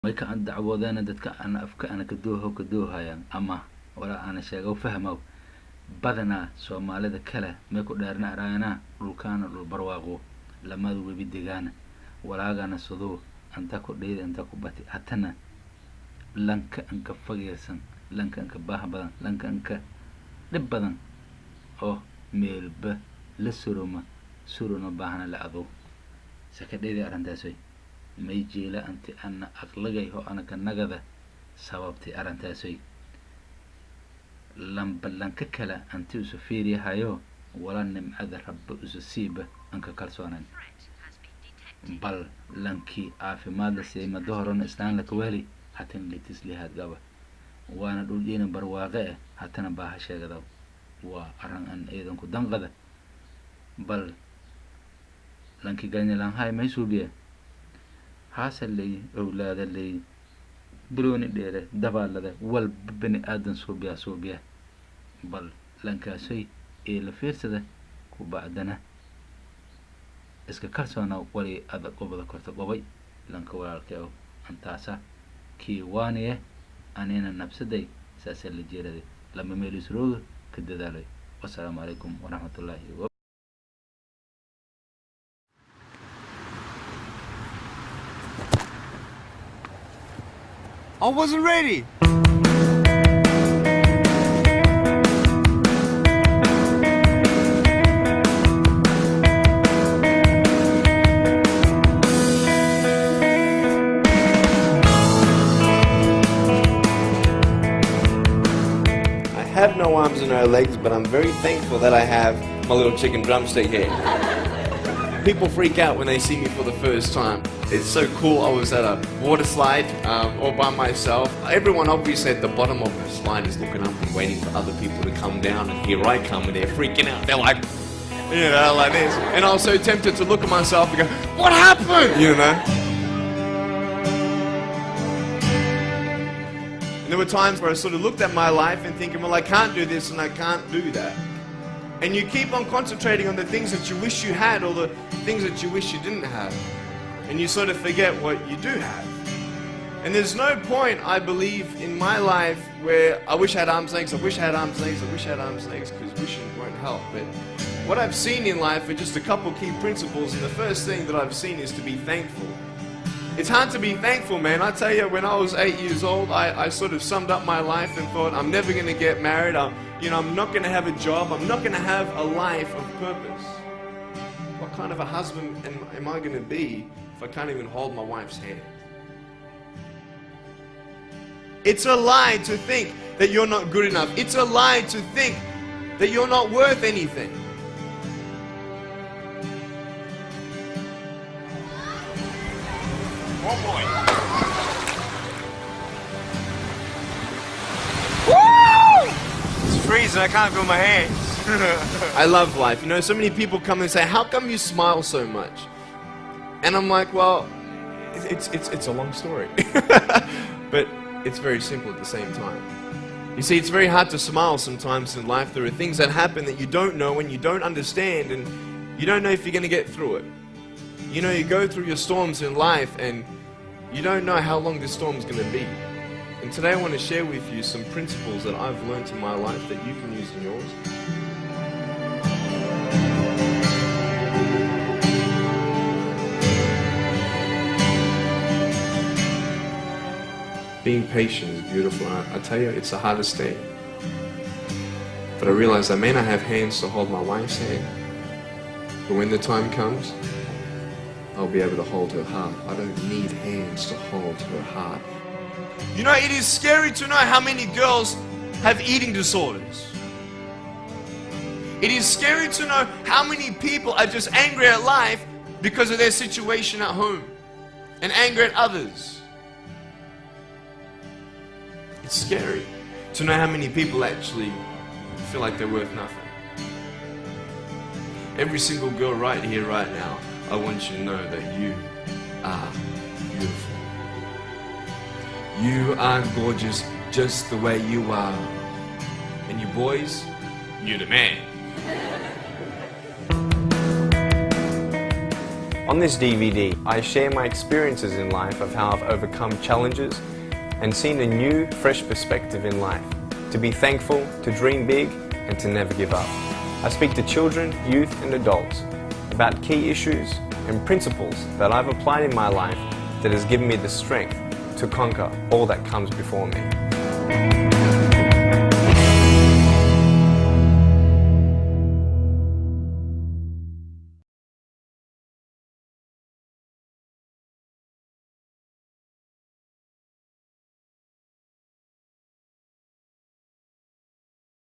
ما كان دعوودنا دتك أنا أنا كدوه هايان أما ولا أنا شيء أو فهمه بدنا سومالي ذا كله ما يكون دارنا راينا لكان البرواقو لما ذو بيدجانا ولا جانا صدو أنت كوديد أنت كوباتي حتنا لنك أنك فجيسن لنك أنك باه بدن لنك أنك لب بدن أو ميل ب للسروما سرونا باهنا لعضو سكديد أرنداسوي ما يجي لا أنت أنا أغلقي هو أنا كنجذا سببتي أرنداسوي لم بلن ككلا أنت وسفيري هايو ولا نم أذا رب أسسيبه أنك كرسونا بل لنكي عافي ماذا سي ما ظهرنا استان لك والي حتى اللي تسلي هاد قبل وانا دول جينا برواقع حتى نباها شيء قدو وأرن أن أيضا كدن غدا بل لنكي قاني لان هاي ما يسوبيه حاصل لي أولاد اللي بلوني ديره دبال لده والبني آدم صوبيا بل لنكاسي إيه لفيرسده وبعدنا إسكا كرسونا ولي أذا قبضة كرتا قبي لنكا والكيو أنتاسا كي وانيه أنينا نفسدي ساسا اللي جيردي لما ميلي سروغ كده دالي والسلام عليكم ورحمة الله وبركاته. I wasn't ready. I have no arms and no legs, but I'm very thankful that I have my little chicken drumstick here. People freak out when they see me for the first time. It's so cool. I was at a water slide all by myself. Everyone obviously at the bottom of the slide is looking up and waiting for other people to come down, and here I come and they're freaking out. They're like, you know, like this. And I was so tempted to look at myself and go, what happened? You know? And there were times where I sort of looked at my life and thinking, well, I can't do this and I can't do that. And you keep on concentrating on the things that you wish you had or the things that you wish you didn't have. And you sort of forget what you do have. And there's no point, I believe, in my life where I wish I had arms and legs, I wish I had arms and legs, I wish I had arms and legs, because wishing won't help. But what I've seen in life are just a couple key principles, and the first thing that I've seen is to be thankful. It's hard to be thankful, man. I tell you, when I was 8 years old, I sort of summed up my life and thought, I'm never going to get married, I'm not going to have a job, I'm not going to have a life of purpose. What kind of a husband am I going to be if I can't even hold my wife's hand? It's a lie to think that you're not good enough. It's a lie to think that you're not worth anything. Oh boy. Woo! It's freezing, I can't feel my hands. I love life. You know, so many people come and say, how come you smile so much? And I'm like, well, it's a long story. But it's very simple at the same time. You see, it's very hard to smile sometimes in life. There are things that happen that you don't know and you don't understand, and you don't know if you're going to get through it. You know, you go through your storms in life and you don't know how long this storm's going to be. And today I want to share with you some principles that I've learned in my life that you can use in yours. Being patient is beautiful. I tell you, it's the hardest thing. But I realize I may not have hands to hold my wife's hand, but when the time comes, I'll be able to hold her heart. I don't need hands to hold her heart. You know, it is scary to know how many girls have eating disorders. It is scary to know how many people are just angry at life because of their situation at home and angry at others. It's scary to know how many people actually feel like they're worth nothing. Every single girl right here, right now, I want you to know that you are beautiful. You are gorgeous just the way you are. And you boys, you're the man. On this DVD, I share my experiences in life of how I've overcome challenges and seen a new, fresh perspective in life. To be thankful, to dream big, and to never give up. I speak to children, youth, and adults about key issues and principles that I've applied in my life that has given me the strength to conquer all that comes before me.